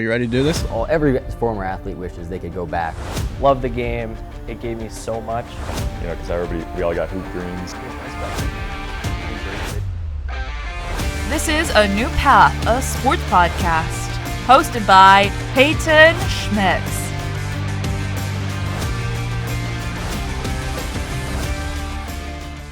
you ready to do this? Every former athlete wishes they could go back. Love the game. It gave me so much. You know, because we all got hoop dreams. This is A New Path, a sports podcast, hosted by Peyton Schmitz.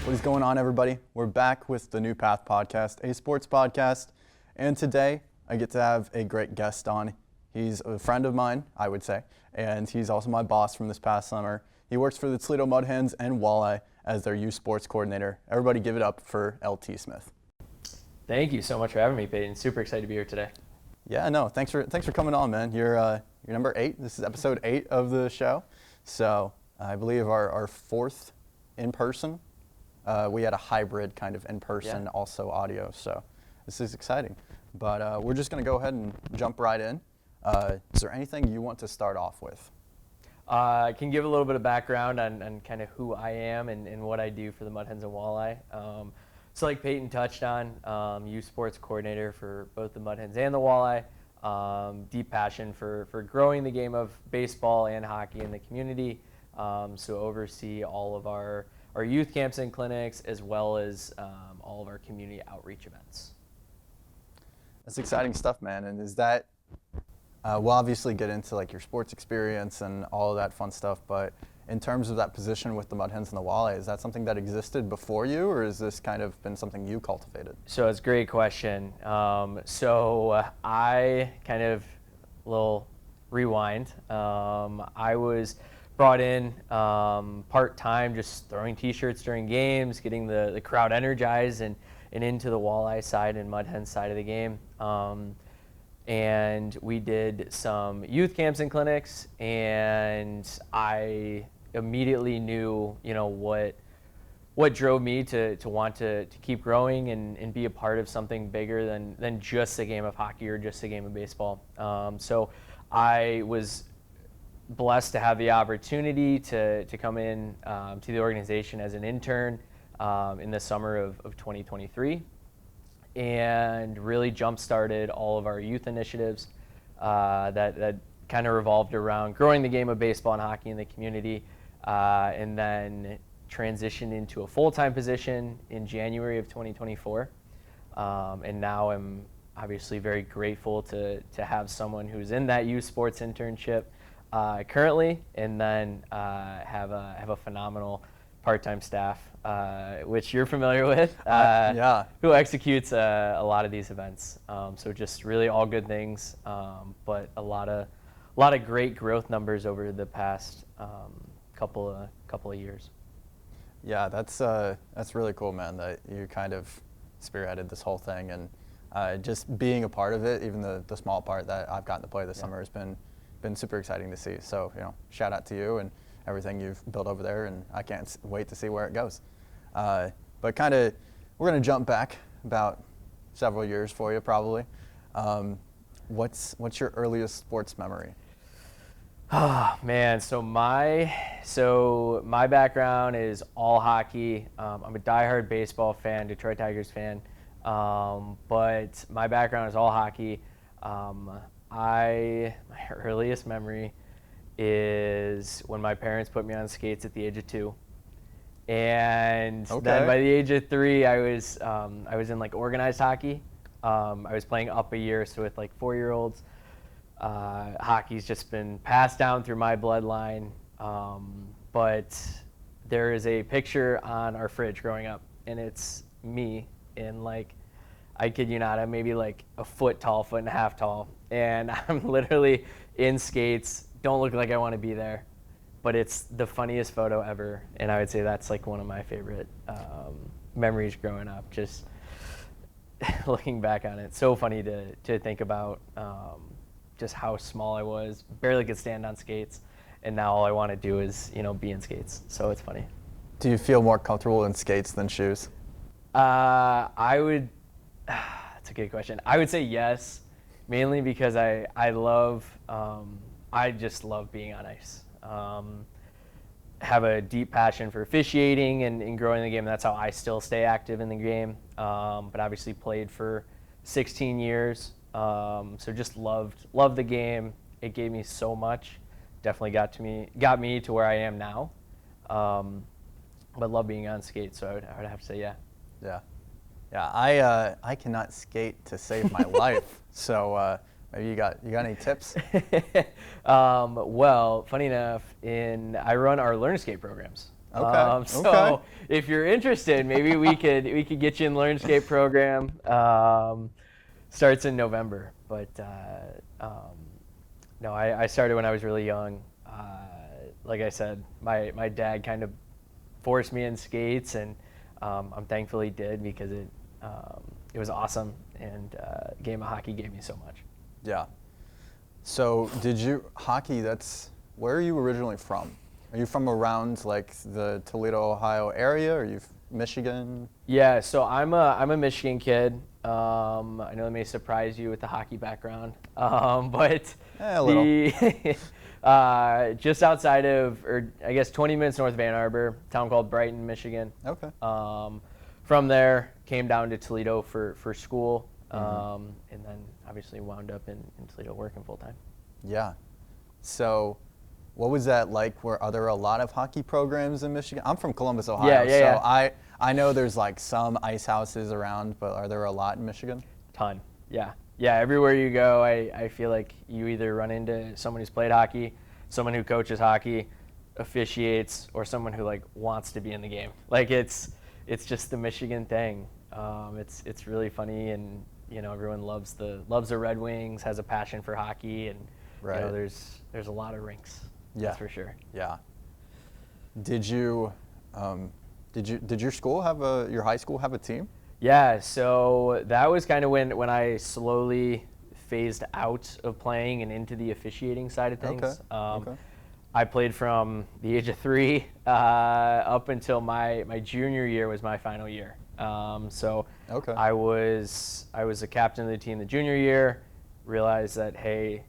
What is going on, everybody? We're back with the New Path podcast, a sports podcast, and today I get to have a great guest on. He's a friend of mine, I would say, and he's also my boss from this past summer. He works for the Toledo Hens and Walleye as their youth sports coordinator. Everybody give it up for LT Smith. Thank you so much for having me, Peyton. Super excited to be here today. Yeah, no, thanks for coming on, man. You're number 8. This is episode 8 of the show. So I believe our fourth in person. We had a hybrid kind of in person, also audio. So this is exciting. But we're just going to go ahead and jump right in. Is there anything you want to start off with? I can give a little bit of background on kind of who I am and what I do for the Mud Hens and Walleye. So like Peyton touched on, youth sports coordinator for both the Mud Hens and the Walleye. Deep passion for growing the game of baseball and hockey in the community. So oversee all of our youth camps and clinics, as well as all of our community outreach events. That's exciting stuff, man. And is that, we'll obviously get into like your sports experience and all of that fun stuff, but in terms of that position with the Mud Hens and the Walleye, is that something that existed before you, or is this kind of been something you cultivated? So it's a great question. So I kind of, little rewind, I was brought in part-time, just throwing t-shirts during games, getting the crowd energized and into the Walleye side and Mud Hens side of the game. And we did some youth camps and clinics, and I immediately knew, what drove me to want to keep growing and be a part of something bigger than just a game of hockey or just a game of baseball. So I was blessed to have the opportunity to come in to the organization as an intern in the summer of 2023, and really jump-started all of our youth initiatives that kind of revolved around growing the game of baseball and hockey in the community, and then transitioned into a full-time position in January of 2024. And now I'm obviously very grateful to have someone who's in that youth sports internship currently, and then have a phenomenal part-time staff, which you're familiar with, who executes a lot of these events. So just really all good things, but a lot of great growth numbers over the past couple of years. Yeah, that's really cool, man, that you kind of spearheaded this whole thing, and just being a part of it, even the small part that I've gotten to play this summer has been super exciting to see. So, shout out to you and everything you've built over there, and I can't wait to see where it goes. But kind of, we're going to jump back about several years for you, probably. What's your earliest sports memory? Oh man, so my background is all hockey. I'm a diehard baseball fan, Detroit Tigers fan, but my background is all hockey. My earliest memory is when my parents put me on skates at the age of 2, and then by the age of 3, I was in like organized hockey. I was playing up a year, so with like 4-year-olds. Hockey's just been passed down through my bloodline, but there is a picture on our fridge growing up, and it's me in, like, I kid you not, I'm maybe like a foot and a half tall, and I'm literally in skates, don't look like I want to be there, but it's the funniest photo ever, and I would say that's like one of my favorite memories growing up, just looking back on it. So funny to think about just how small I was, barely could stand on skates, and now all I want to do is, be in skates. So it's funny. Do you feel more comfortable in skates than shoes? That's a good question. I would say yes, mainly because I just love being on ice. Have a deep passion for officiating and growing the game. That's how I still stay active in the game. But obviously played for 16 years. So just loved the game. It gave me so much. Definitely got me to where I am now. But love being on skates, so I would have to say yeah. Yeah. I cannot skate to save my life. So maybe you got any tips? Well, funny enough, I run our Learn Skate programs. Okay. So if you're interested, maybe we could get you in Learn Skate program. Starts in November, but no, I started when I was really young. Like I said, my dad kind of forced me in skates, and I'm thankful he did, because it was awesome, and game of hockey gave me so much. Yeah. So hockey, where are you originally from? Are you from around like the Toledo, Ohio area? Or are you Michigan? Yeah, so I'm a Michigan kid. I know it may surprise you with the hockey background, but a little. Just outside of, or I guess 20 minutes north of Ann Arbor, a town called Brighton, Michigan. Okay. From there, came down to Toledo for school, Mm-hmm. and then obviously wound up in Toledo working full time. Yeah. So what was that like? Are there a lot of hockey programs in Michigan? I'm from Columbus, Ohio, Yeah. I know there's like some ice houses around, but are there a lot in Michigan? Ton. Yeah. Everywhere you go, I feel like you either run into someone who's played hockey, someone who coaches hockey, officiates, or someone who like wants to be in the game. Like it's just the Michigan thing. It's really funny, and everyone loves the Red Wings, has a passion for hockey, and Right. there's a lot of rinks. Yeah. That's for sure. Yeah. Did your school your high school have a team? Yeah, so that was kind of when I slowly phased out of playing and into the officiating side of things. Okay. I played from the age of 3 up until my junior year was my final year. So Okay. I was a captain of the team the junior year. Realized that, hey,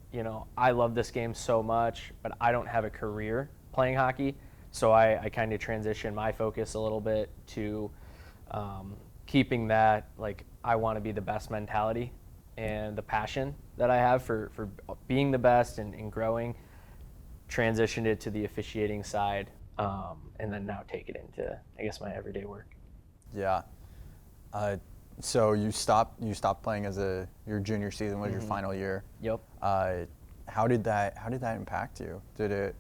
I love this game so much, but I don't have a career playing hockey. So I kind of transitioned my focus a little bit to keeping that, like, I want to be the best mentality and the passion that I have for being the best and growing. Transitioned it to the officiating side, and then now take it into, I guess, my everyday work. Yeah. So you stopped playing your junior season was your final year. Yep. How did that impact you? Did it,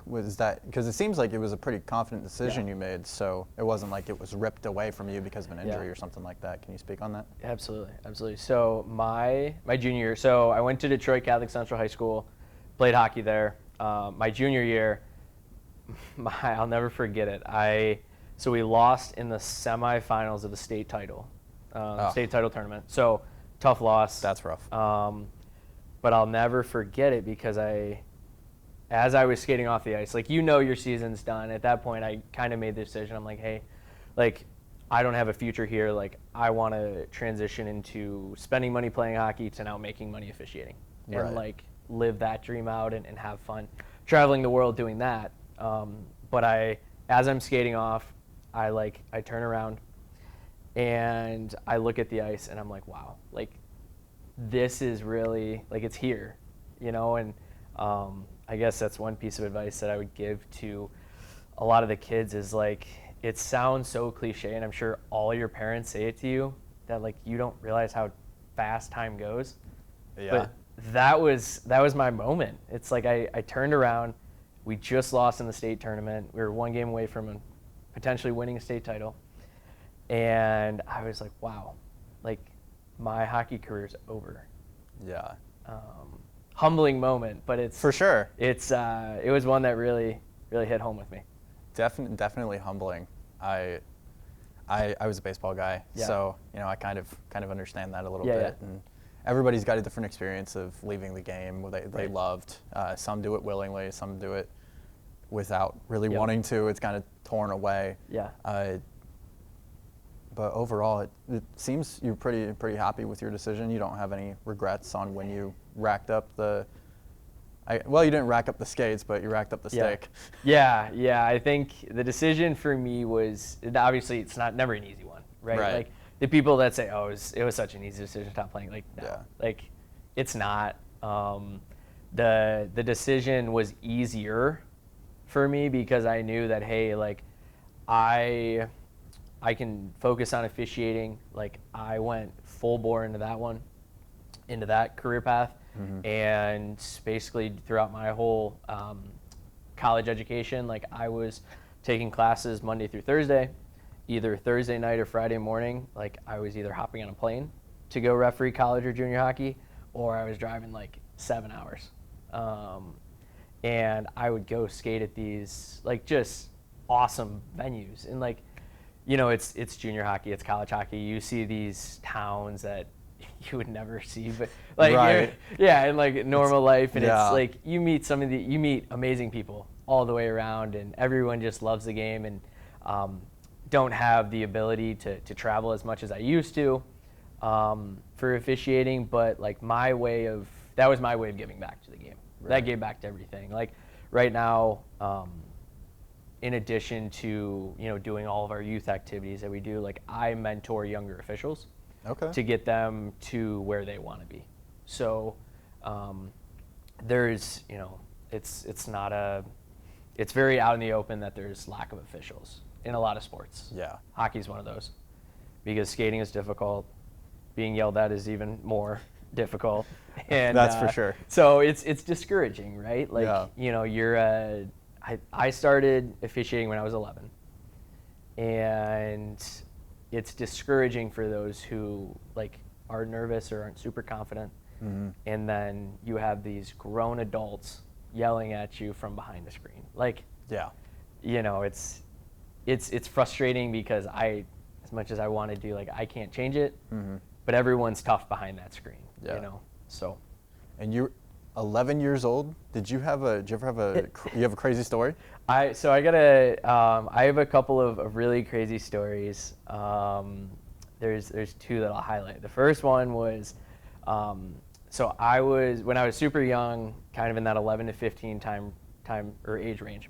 was that, because it seems like it was a pretty confident decision you made, so it wasn't like it was ripped away from you because of an injury or something like that. Can you speak on that? Absolutely. So my junior year, so I went to Detroit Catholic Central High School, played hockey there. My junior year, I'll never forget it. So we lost in the semifinals of the state title tournament. So tough loss. That's rough. But I'll never forget it because as I was skating off the ice, your season's done. At that point, I kind of made the decision. I'm like, hey, I don't have a future here. I want to transition into spending money playing hockey to now making money officiating. And Right. Live that dream out and have fun traveling the world doing that. But as I'm skating off, I turn around and I look at the ice and I'm like, wow, this is really, it's here, and I guess that's one piece of advice that I would give to a lot of the kids is it sounds so cliche, and I'm sure all your parents say it to you, that you don't realize how fast time goes. Yeah. But that was my moment. It's I turned around. We just lost in the state tournament. We were one game away from potentially winning a state title. And I was like, wow, my hockey career's over. Yeah. Humbling moment, but it's For sure. it was one that really hit home with me. Definitely humbling. I was a baseball guy, Yeah. so I kind of understand that a little Yeah, bit. yeah. And everybody's got a different experience of leaving the game they Right. loved. Some do it willingly, some do it without really Yep. wanting to. It's kind of torn away. Yeah. But overall, it seems you're pretty happy with your decision. You don't have any regrets on when you racked up you didn't rack up the skates, but you racked up the stick. Yeah. I think the decision for me was, obviously it's never an easy one, right? Right. the people that say, oh, it was such an easy decision to stop playing, like, no, Yeah. like, it's not. The decision was easier for me because I knew that, hey, like, I can focus on officiating. Like, I went full bore into that career path, and basically throughout my whole college education, like, I was taking classes Monday through Thursday, either Thursday night or Friday morning. Like, I was either hopping on a plane to go referee college or junior hockey, or I was driving like 7 hours. And I would go skate at these like just awesome venues. And like, you know, it's junior hockey, it's college hockey. You see these towns that you would never see, but like, Right. yeah, in like normal life. And yeah. it's like, you meet amazing people all the way around, and everyone just loves the game, and don't have the ability to travel as much as I used to for officiating. But like, that was my way of giving back to the game. Right. That gave back to everything. Like right now, in addition to, you know, doing all of our youth activities that we do, like, I mentor younger officials Okay. to get them to where they want to be. So there's, you know, it's very out in the open that there's lack of officials in a lot of sports. Yeah. Hockey's one of those, because skating is difficult. Being yelled at is even more difficult. And That's for sure. So it's discouraging, right? Like, Yeah. you know, I started officiating when I was 11, and it's discouraging for those who like are nervous or aren't super confident. And then you have these grown adults yelling at you from behind the screen. Like, Yeah. you know, it's frustrating because as much as I want to do, like, I can't change it, but everyone's tough behind that screen, Yeah. you know, so. And you're 11 years old. Did you ever have a crazy story? I have a couple of really crazy stories. There's two that I'll highlight. The first one was, so when I was super young, kind of in that 11 to 15 time or age range,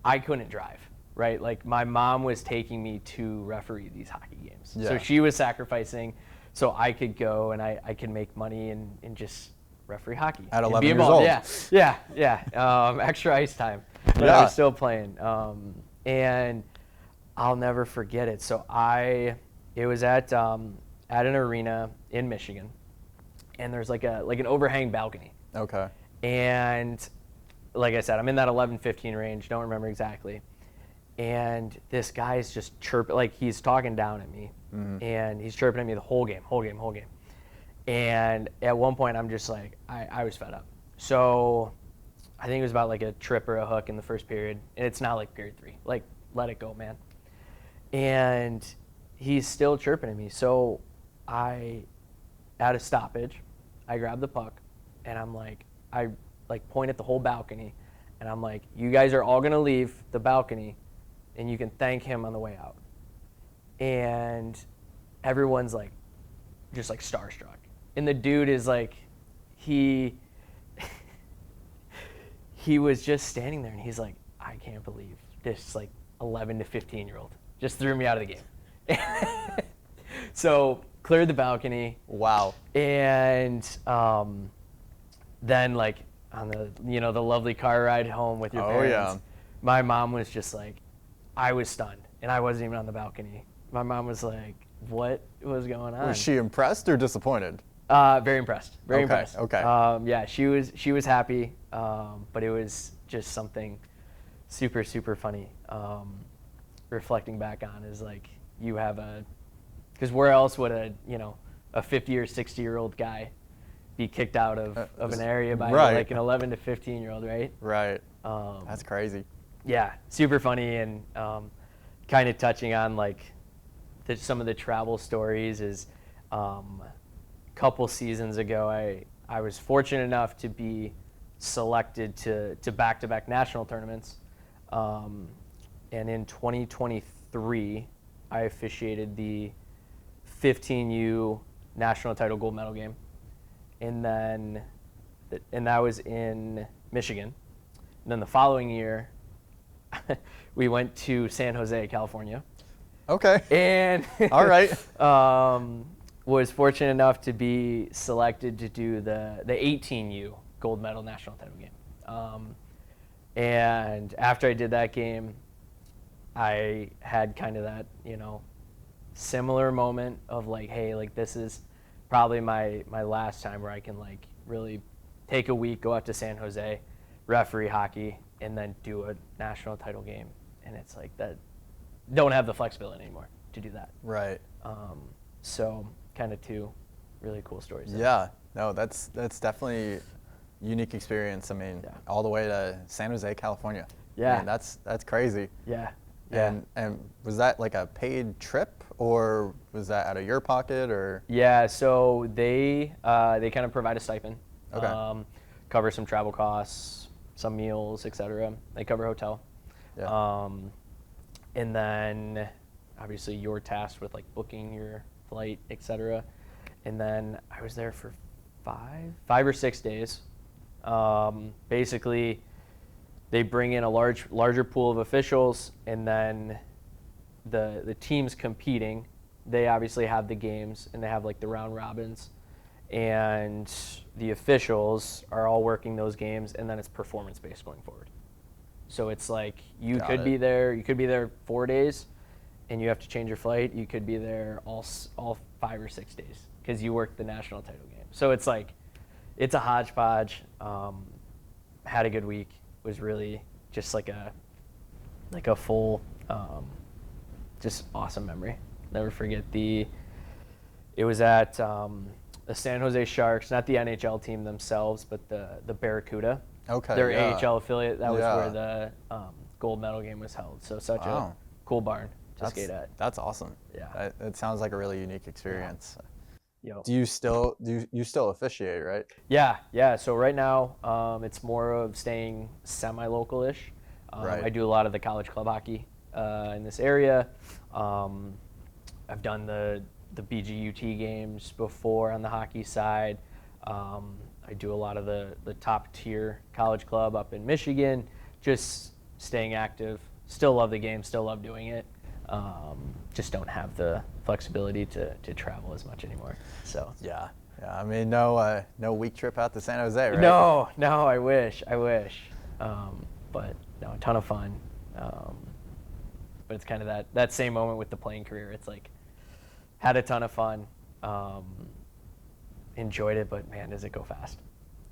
I couldn't drive, right? Like, my mom was taking me to referee these hockey games. Yeah. So she was sacrificing so I could go and I could make money and just referee hockey. At and 11 be years involved. old. Yeah. Extra ice time. But I Yeah. was still playing. And I'll never forget it. So it was at an arena in Michigan, and there's like an overhang balcony. Okay. And like I said, I'm in that 11-15 range, don't remember exactly. And this guy's just chirping, like, he's talking down at me, and he's chirping at me the whole game. And at one point, I'm just like, I was fed up. So I think it was about like a trip or a hook in the first period, and it's not like period 3. Like, let it go, man. And he's still chirping at me. So at a stoppage, I grab the puck, and I point at the whole balcony, and I'm like, you guys are all gonna leave the balcony, and you can thank him on the way out. And everyone's like, just like starstruck. And the dude is like, he was just standing there, and he's like, I can't believe this like 11 to 15-year-old just threw me out of the game. So cleared the balcony. Wow. And then like on the lovely car ride home with your parents, my mom was just like, I was stunned, and I wasn't even on the balcony. My mom was like, what was going on? Was she impressed or disappointed? Very impressed. Very Okay, impressed. okay. Yeah, she was happy, but it was just something super, super funny. Reflecting back on is like, you have because where else would a 50 or 60-year-old guy be kicked out of an area by right. like an 11 to 15-year-old, right? Right. That's crazy. Yeah, super funny, and kind of touching on like some of the travel stories is a couple seasons ago, I was fortunate enough to be selected to back-to-back national tournaments, and in 2023 I officiated the 15U national title gold medal game, and that was in Michigan. And then the following year we went to San Jose, California, Okay. And All right. was fortunate enough to be selected to do the 18U gold medal national title game. And after I did that game, I had kind of that, similar moment of like, hey, like this is probably my last time where I can like really take a week, go out to San Jose, referee hockey, and then do a national title game. And it's like that, don't have the flexibility anymore to do that. Right. So kind of two really cool stories. Yeah. No, that's definitely a unique experience. I mean, all the way to San Jose, California. Yeah. I mean, that's crazy. Yeah. And was that like a paid trip, or was that out of your pocket, or? Yeah, so they kind of provide a stipend. Okay. Cover some travel costs, some meals, etc. They cover hotel. Yeah. And then obviously you're tasked with like booking your flight, etc. And then I was there for 5 or 6 days. Basically, they bring in a larger pool of officials, and then the teams competing, they obviously have the games and they have like the round robins, and the officials are all working those games, and then it's performance based going forward. So it's like you could be there 4 days, and you have to change your flight. You could be there all 5 or 6 days because you worked the national title game. So it's like it's a hodgepodge. Had a good week. Was really just like a full, just awesome memory. Never forget it was at the San Jose Sharks, not the NHL team themselves, but the Barracuda. Okay. Their yeah. AHL affiliate. That was where the gold medal game was held. So such a cool barn to skate at. That's awesome. Yeah. It sounds like a really unique experience. Yep. Do you still officiate, right? Yeah. So right now, it's more of staying semi-local-ish. Right. I do a lot of the college club hockey in this area. I've done the BGUT games before on the hockey side. I do a lot of the top tier college club up in Michigan. Just staying active. Still love the game. Still love doing it. Just don't have the flexibility to travel as much anymore. So Yeah. I mean, no week trip out to San Jose, right? no, I wish. But no, a ton of fun. But it's kind of that same moment with the playing career. It's like had a ton of fun, enjoyed it, but man, does it go fast.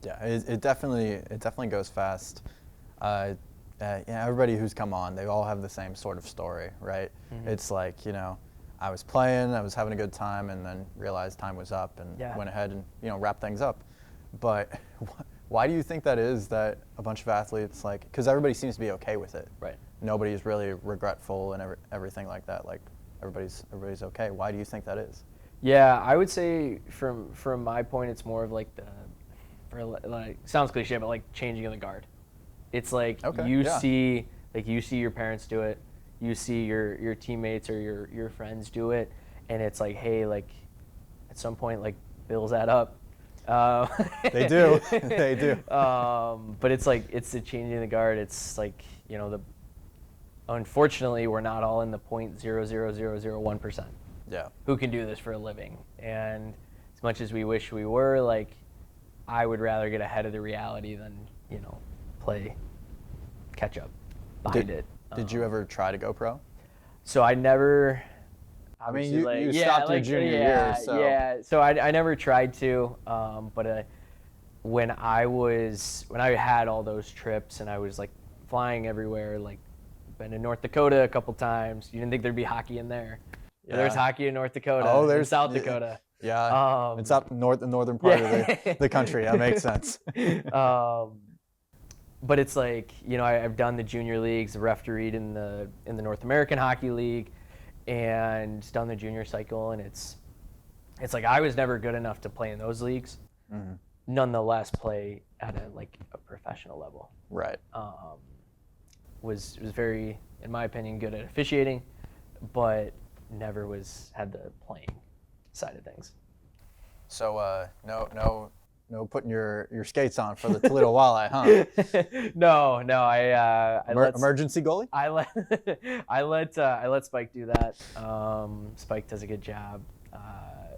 Yeah, it definitely goes fast. Everybody who's come on, they all have the same sort of story, right? Mm-hmm. It's like, I was playing, I was having a good time, and then realized time was up and went ahead and, wrapped things up. But why do you think that is, that a bunch of athletes, like, because everybody seems to be okay with it. Right. Nobody's really regretful and everything like that. Like, everybody's okay. Why do you think that is? Yeah, I would say from my point, it's more of like sounds cliche, but like changing of the guard. It's like you see your parents do it, you see your teammates or your friends do it, and it's like, hey, like at some point, like bills add up. They do. They do. But it's like it's the changing the guard. It's like unfortunately we're not all in the 0.00001%. Yeah. Who can do this for a living? And as much as we wish we were, like I would rather get ahead of the reality than play catch up behind it. Did you ever try to go pro? So I never. I mean, you stopped your junior year, so. Yeah, so I never tried to, but when I had all those trips and I was like flying everywhere, like been to North Dakota a couple times. You didn't think there'd be hockey in there. Yeah. There's hockey in North Dakota. Oh, there's South Dakota. Yeah, it's up the northern part of the country. That makes sense. But it's like, I've done the junior leagues, refereed in the North American Hockey League, and done the junior cycle, and it's like I was never good enough to play in those leagues. Mm-hmm. Nonetheless, play at a professional level. Right. Was very, in my opinion, good at officiating, but never had the playing side of things. So no no putting your skates on for the Toledo Walleye, huh? No, I let Emergency goalie? I let I let Spike do that. Spike does a good job,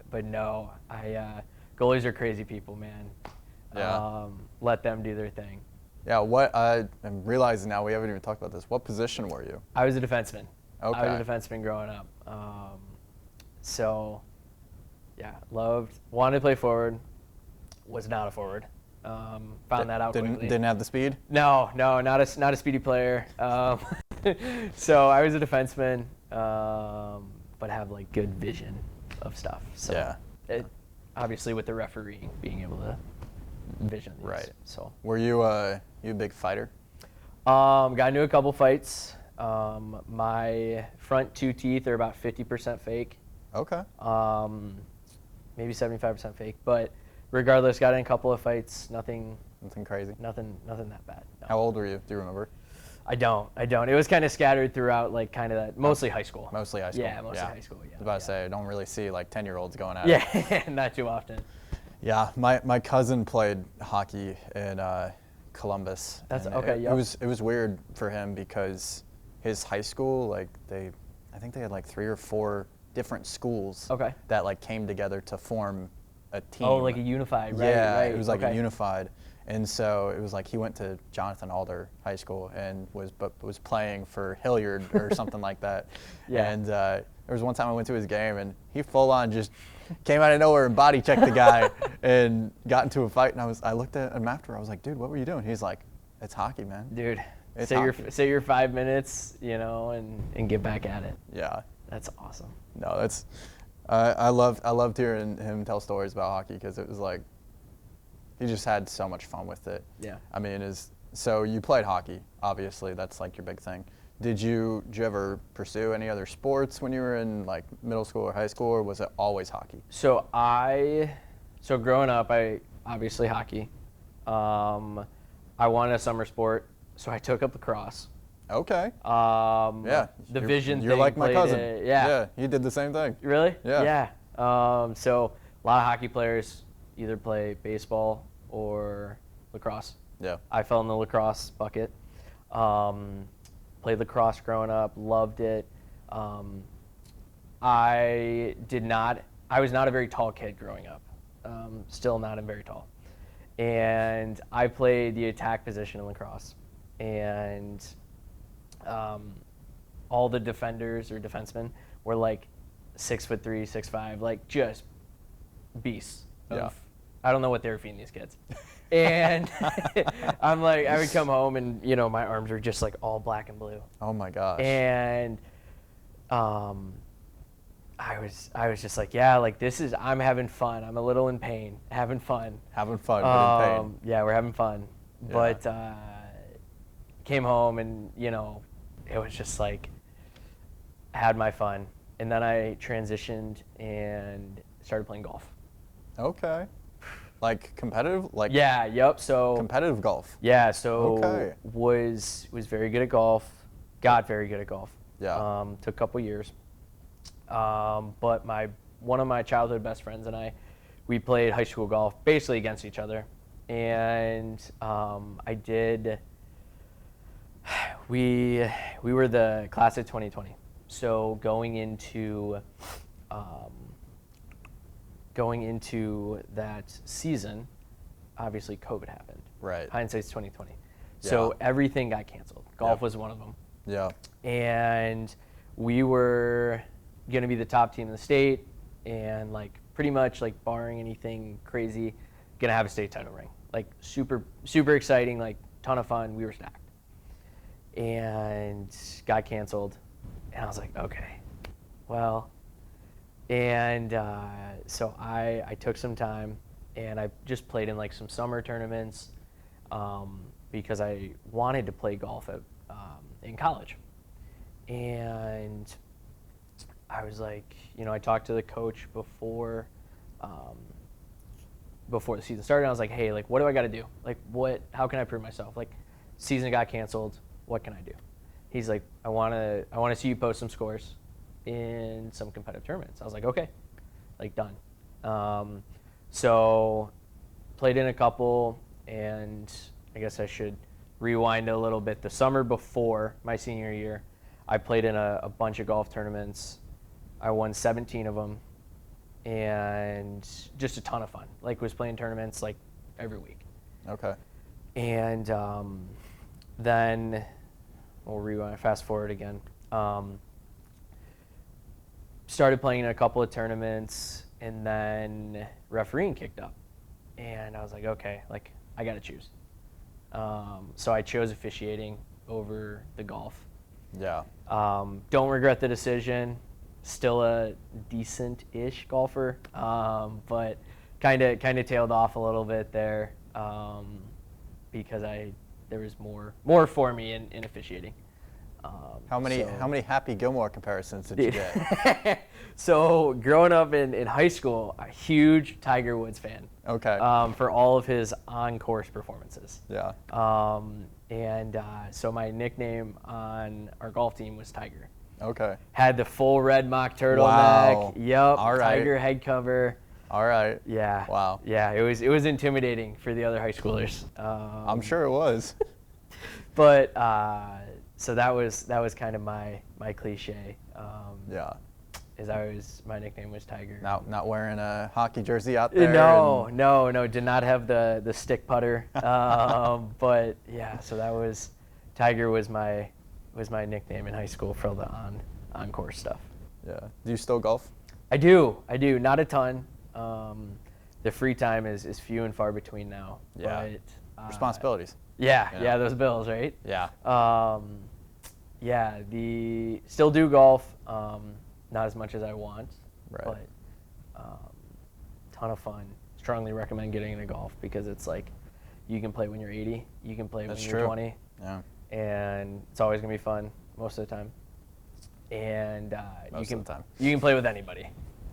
but no, goalies are crazy people, man. Yeah. Let them do their thing. Yeah. What I'm realizing now, we haven't even talked about this. What position were you? I was a defenseman. Okay. I was a defenseman growing up. So, yeah, wanted to play forward. Was not a forward. Found that out quickly. Didn't have the speed? No, not a speedy player. So I was a defenseman, but have like good vision of stuff. So Yeah. Obviously with the referee being able to vision these. Right. So Were you a big fighter? got into a couple fights. My front 2 teeth are about 50% fake. Okay. Maybe 75% fake, but regardless, got in a couple of fights. Nothing crazy. Nothing that bad. No. How old were you? Do you remember? I don't. It was kind of scattered throughout, like kind of that, mostly high school. Mostly high school. Yeah, mostly high school. Yeah. I was about to say, I don't really see like 10-year-olds going at it. Yeah, not too often. Yeah, my cousin played hockey in Columbus. That's and okay. It was weird for him because his high school, like I think they had like 3 or 4 different schools. Okay. That like came together to form a team. Oh, like a unified, right? Yeah, right. it was like okay. a unified. And so it was like he went to Jonathan Alder High School and was playing for Hilliard or something like that. Yeah. And there was one time I went to his game and he full on just came out of nowhere and body checked the guy and got into a fight. And I looked at him after. I was like, dude, what were you doing? He's like, it's hockey, man. Dude, It's say your 5 minutes, and get back at it. Yeah. That's awesome. No, that's I loved hearing him tell stories about hockey because it was like he just had so much fun with it. Yeah. I mean, so you played hockey, obviously. That's like your big thing. Did you ever pursue any other sports when you were in like middle school or high school, or was it always hockey? So growing up, I obviously hockey. I wanted a summer sport, so I took up lacrosse. Okay. Yeah. The vision You're thing like my cousin. yeah. Yeah, he did the same thing. Really? Yeah. Yeah. So a lot of hockey players either play baseball or lacrosse. Yeah. I fell in the lacrosse bucket. Played lacrosse growing up, loved it. I was not a very tall kid growing up. Still not very tall. And I played the attack position in lacrosse. And all the defenders or defensemen were like 6'3", 6'5", like just beasts. Yeah. I don't know what they were feeding these kids. And I'm like, I would come home and my arms are just like all black and blue. Oh my gosh. And I was just like, yeah, like I'm having fun. I'm a little in pain, having fun. Having fun, but in pain. Yeah, we're having fun. Yeah. But came home and it was just like had my fun. And then I transitioned and started playing golf. Okay. Like competitive? Like Yeah, yep. So competitive golf. Yeah, so Okay. was very good at golf. Got very good at golf. Yeah. Took a couple years. But one of my childhood best friends and we played high school golf basically against each other. And we were the class of 2020. So going into that season, obviously COVID happened. Right. Hindsight's 2020. So Yeah. everything got canceled. Golf Yep. was one of them. Yeah. And we were going to be the top team in the state and like pretty much like barring anything crazy, going to have a state title ring. Like super, super exciting, like ton of fun. We were stacked. And got canceled. And I was like, okay, well. And so I took some time and I just played in like some summer tournaments because I wanted to play golf in college. And I was like, I talked to the coach before the season started. I was like, hey, like, what do I got to do? Like, how can I prove myself? Like, season got canceled. What can I do? He's like, I want to see you post some scores in some competitive tournaments. I was like, okay, like done. So played in a couple, and I guess I should rewind a little bit. The summer before my senior year, I played in a bunch of golf tournaments. I won 17 of them, and just a ton of fun. Like, was playing tournaments like every week. Okay. And then we'll rewind, fast forward again. Started playing in a couple of tournaments, and then refereeing kicked up. And I was like, okay, like, I got to choose. So I chose officiating over the golf. Yeah. Don't regret the decision. Still a decent-ish golfer, but kind of tailed off a little bit there because there was more for me in officiating. How many Happy Gilmore comparisons did you get? So growing up in high school, a huge Tiger Woods fan. Okay. For all of his on-course performances. Yeah. So my nickname on our golf team was Tiger. Okay. Had the full red mock turtleneck. Wow. Yep. All right. Tiger head cover. All right. Yeah. Wow. Yeah, it was intimidating for the other high schoolers. I'm sure it was. But so that was kind of my cliche. Yeah. My nickname was Tiger. Not wearing a hockey jersey out there. No. Did not have the stick putter. But yeah, so Tiger was my nickname in high school for all the on-course stuff. Yeah. Do you still golf? I do. Not a ton. The free time is few and far between now. Yeah. But, responsibilities. Yeah. You know? Yeah. Those bills, right? Yeah. Still do golf. Not as much as I want. Right. But ton of fun. Strongly recommend getting into golf because it's like you can play when you're 80. You can play That's when true. you're 20. Yeah. And it's always gonna be fun most of the time. And Most of the time. you can play with anybody.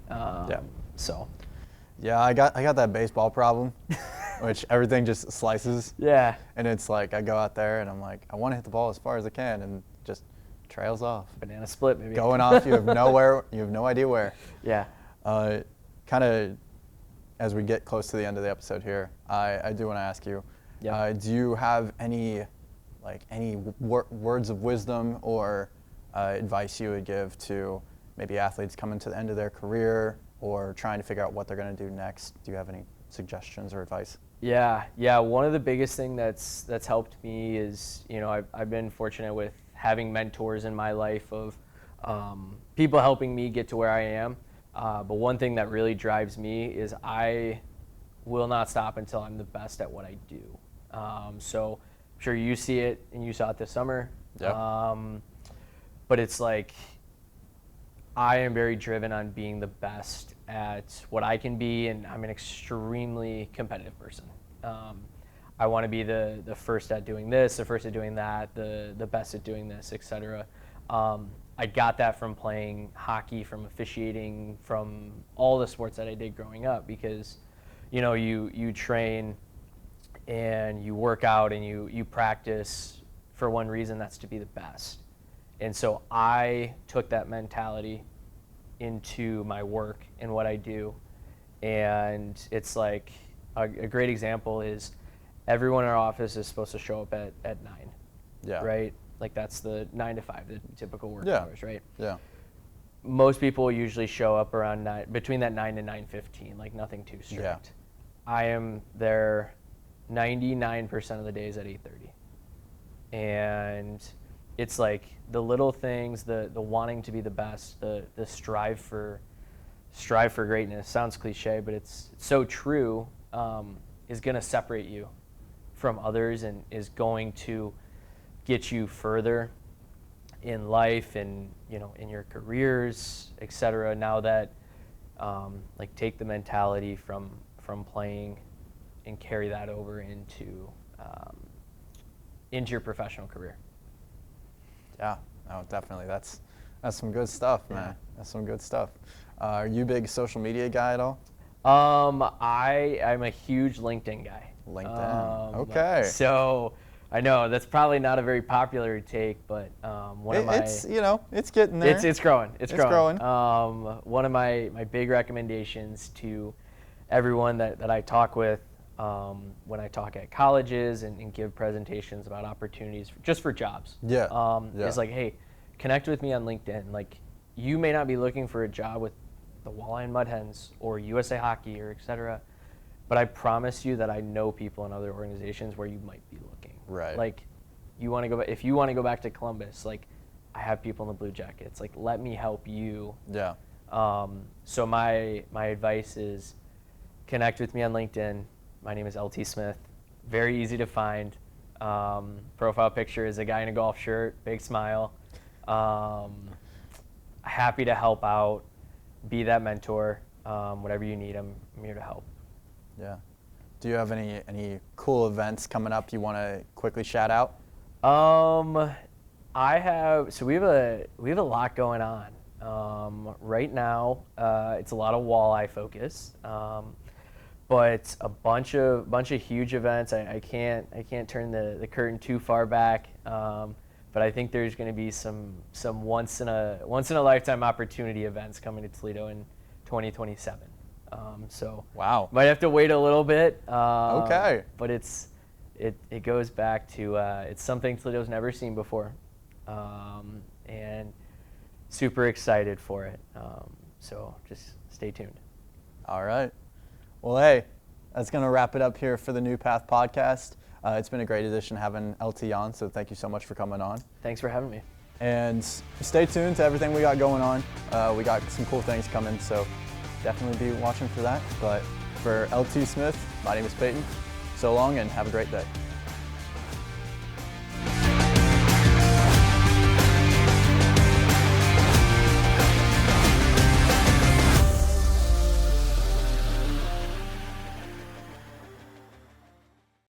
Yeah. So. Yeah, I got that baseball problem, which everything just slices. Yeah. And it's like I go out there and I'm like, I want to hit the ball as far as I can, and just trails off. Banana split, maybe. Going off, you have no idea where. Yeah. Kind of, as we get close to the end of the episode here, I do want to ask you, Yeah. do you have any words of wisdom or advice you would give to maybe athletes coming to the end of their career or trying to figure out what they're going to do next? Do you have any suggestions or advice? Yeah. One of the biggest thing that's helped me is, I've been fortunate with having mentors in my life of people helping me get to where I am. But one thing that really drives me is I will not stop until I'm the best at what I do. So I'm sure you see it, and you saw it this summer. Yeah. But it's like I am very driven on being the best at what I can be, and I'm an extremely competitive person. I want to be the first at doing this, the first at doing that, the best at doing this, etc. I got that from playing hockey, from officiating, from all the sports that I did growing up, because you train and you work out and you practice for one reason, that's to be the best. And so I took that mentality into my work and what I do. And it's like a great example is everyone in our office is supposed to show up at 9. Yeah. Right? Like that's the 9 to 5, the typical work Yeah. hours, right? Yeah. Most people usually show up around between that 9 and 9:15, like nothing too strict. Yeah. I am there 99% of the days at 8:30. And it's like the little things, the wanting to be the best, the strive for greatness. Sounds cliche, but it's so true. Is going to separate you from others and is going to get you further in life and in your careers, etc. Now that take the mentality from playing and carry that over into your professional career. Yeah, no, definitely. That's some good stuff, man. Yeah. That's some good stuff. Are you a big social media guy at all? I'm a huge LinkedIn guy. LinkedIn. Okay. So I know that's probably not a very popular take, but it's getting there. It's growing. It's growing. growing. One of my big recommendations to everyone that I talk with when I talk at colleges and give presentations about opportunities just for jobs. Yeah. It's like, hey, connect with me on LinkedIn. Like, you may not be looking for a job with the Walleye and Mud Hens or USA Hockey or et cetera, but I promise you that I know people in other organizations where you might be looking. Right. Like, if you want to go back to Columbus, like, I have people in the Blue Jackets. Like, let me help you. Yeah. So my advice is connect with me on LinkedIn. My name is LT Smith. Very easy to find. Profile picture is a guy in a golf shirt, big smile. Happy to help out, be that mentor. Whatever you need, I'm here to help. Yeah. Do you have any cool events coming up you want to quickly shout out? I have. So we have a lot going on. Right now, it's a lot of walleye focus, but a bunch of huge events. I can't turn the curtain too far back, but I think there's going to be some once in a lifetime opportunity events coming to Toledo in 2027. So Wow. might have to wait a little bit. Okay. But it goes back to it's something Toledo's never seen before, and super excited for it. So just stay tuned. All right. Well, hey, that's going to wrap it up here for the New Path podcast. It's been a great addition having LT on, so thank you so much for coming on. Thanks for having me. And stay tuned to everything we got going on. We got some cool things coming, so definitely be watching for that. But for LT Smith, my name is Peyton. So long and have a great day.